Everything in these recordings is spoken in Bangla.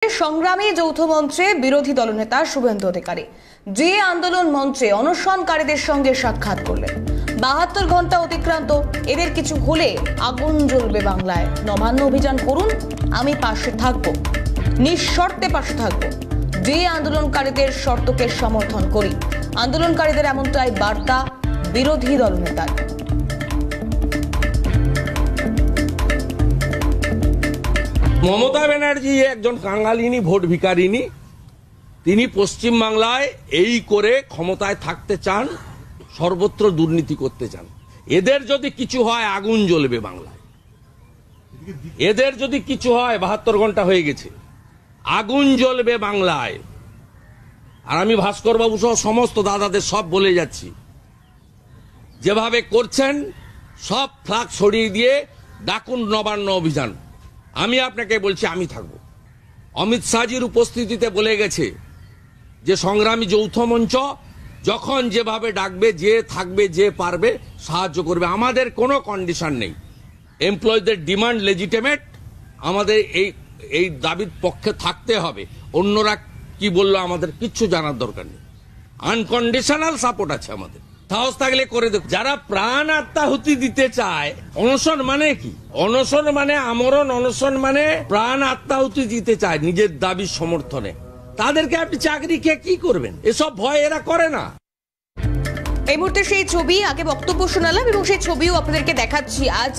সংগ্রামী যৌথ মঞ্চে বিরোধী দলনেতা শুভেন্দু অধিকারী যে আন্দোলন মঞ্চে অনশনকারীদের সঙ্গে সাক্ষাৎ করলেন। ৭২ ঘন্টা অতিক্রান্ত, এদের কিছু হলে আগুন জ্বলবে বাংলায়, নবান্ন অভিযান করুন, আমি পাশে থাকব, নিঃশর্তে পাশে থাকব, যে আন্দোলনকারীদের শর্তকে সমর্থন করি। আন্দোলনকারীদের এমনটাই বার্তা বিরোধী দলনেতার। মমতা ব্যানার্জি একজন কাঙ্গালিনী ভোট ভিকারিনী। তিনি পশ্চিম বাংলায় এই করে ক্ষমতায় থাকতে চান, সর্বত্র দুর্নীতি করতে চান। এদের যদি কিছু হয় আগুন জ্বলবে বাংলায়। এদের যদি কিছু হয়, ৭২ ঘন্টা হয়ে গেছে, আগুন জ্বলবে বাংলায়। আর আমি ভাস্কর বাবু সহ সমস্ত দাদাদের সব বলে যাচ্ছি, যেভাবে করছেন সব ফ্ল্যাগ সরিয়ে দিয়ে ডাকুন নবান্ন অভিযান। আমি আপনাকে বলছি, আমি থাকব। অমিত শাহজির উপস্থিতিতে বলে গেছে যে সংগ্রামী যৌথ মঞ্চ যখন যেভাবে ডাকবে, যে থাকবে, যে পারবে সাহায্য করবে। আমাদের কোনো কন্ডিশন নেই। এমপ্লয়ীদের ডিমান্ড লেজিটিমেট, আমাদের এই দাবির পক্ষে থাকতে হবে। অন্যরা কি বললো আমাদের কিচ্ছু জানার দরকার নেই। আনকন্ডিশনাল সাপোর্ট আছে আমাদের। সাহস থাকলে করে দেব। যারা প্রাণ আত্মাহুতি দিতে চায়, অনশন মানে কি? অনশন মানে আমরণ, অনশন মানে প্রাণ আত্মাহুতি দিতে চায় নিজের দাবির সমর্থনে, তাদেরকে আপনি চাকরি খেয়ে কি করবেন? এসব ভয় এরা করে না। এই মুহূর্তে সেই ছবি, আগে বক্তব্য শোনালাম এবং সেই ছবিও আপনাদেরকে দেখাচ্ছি। আজ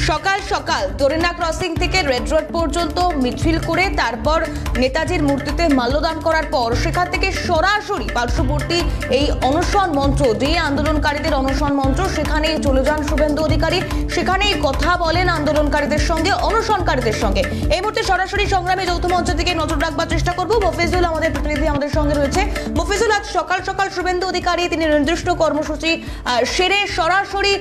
সকাল সকাল দোরেনা ক্রসিং থেকে রেড রোড পর্যন্ত মিছিল করে তারপর নেতাজির মূর্তিতে মাল্যদান করার পর সেখান থেকে সরাসরি পার্শ্ববর্তী এই অনশন মঞ্চ, যে আন্দোলনকারীদের অনশন মঞ্চ, সেখানে চলে যান শুভেন্দু অধিকারী। সেখানেই কথা বলেন আন্দোলনকারীদের সঙ্গে, অনশনকারীদের সঙ্গে। এই মুহূর্তে সরাসরি সংগ্রামী যৌথ মঞ্চ থেকে নজর রাখবার চেষ্টা করবো। মফিজুল আমাদের প্রতিনিধি আমাদের সঙ্গে রয়েছে। মফিজুল, আজ সকাল সকাল শুভেন্দু অধিকারী তিনি নির্দিষ্ট কর্মসূচি সেরে সরাসরি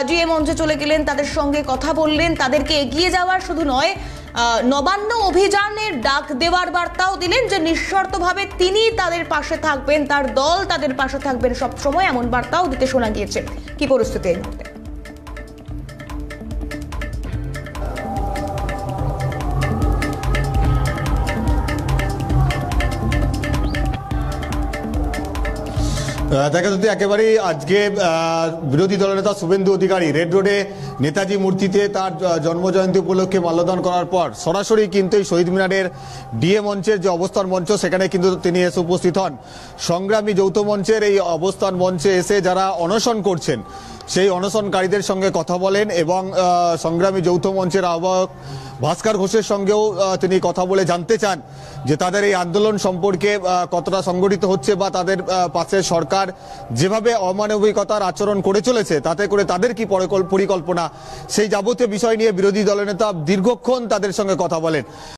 জিএ মঞ্চে চলে গেলেন, তাদের সঙ্গে কথা বললেন, তাদেরকে এগিয়ে যাওয়ার শুধু নয়, নবান্ন অভিযানের ডাক দেওয়ার বার্তাও দিলেন যে নিঃশর্তভাবে তিনি তাদের পাশে থাকবেন, তার দল তাদের পাশে থাকবেন সবসময়, এমন বার্তাও দিতে শোনা গিয়েছে। কি পরিস্থিতি এই মুহূর্তে? দেখা যাচ্ছে একেবারেই আজকে বিরোধী দলনেতা শুভেন্দু অধিকারী রেড রোডে নেতাজি মূর্তিতে তার জন্মজয়ন্তী উপলক্ষে মাল্যদান করার পর সরাসরি কিন্তু এই শহীদ মিনারের ডিএ মঞ্চের যে অবস্থান মঞ্চ, সেখানে কিন্তু তিনি এসে উপস্থিত হন। সংগ্রামী যৌথ মঞ্চের এই অবস্থান মঞ্চে এসে যারা অনশন করছেন সেই অনশনকারীদের সঙ্গে কথা বলেন এবং সংগ্রামী যৌথ মঞ্চের আহ্বায়ক ভাস্কর ঘোষের সঙ্গেও তিনি কথা বলে জানতে চান যে তাদের এই আন্দোলন সম্পর্কে কতটা সংগঠিত হচ্ছে বা তাদের পাশে সরকার যেভাবে অমানবিকতার আচরণ করে চলেছে তাতে করে তাদের কি পরিকল্পনা, সেই যাবতীয় বিষয় নিয়ে বিরোধী দলনেতা দীর্ঘক্ষণ তাদের সঙ্গে কথা বলেন।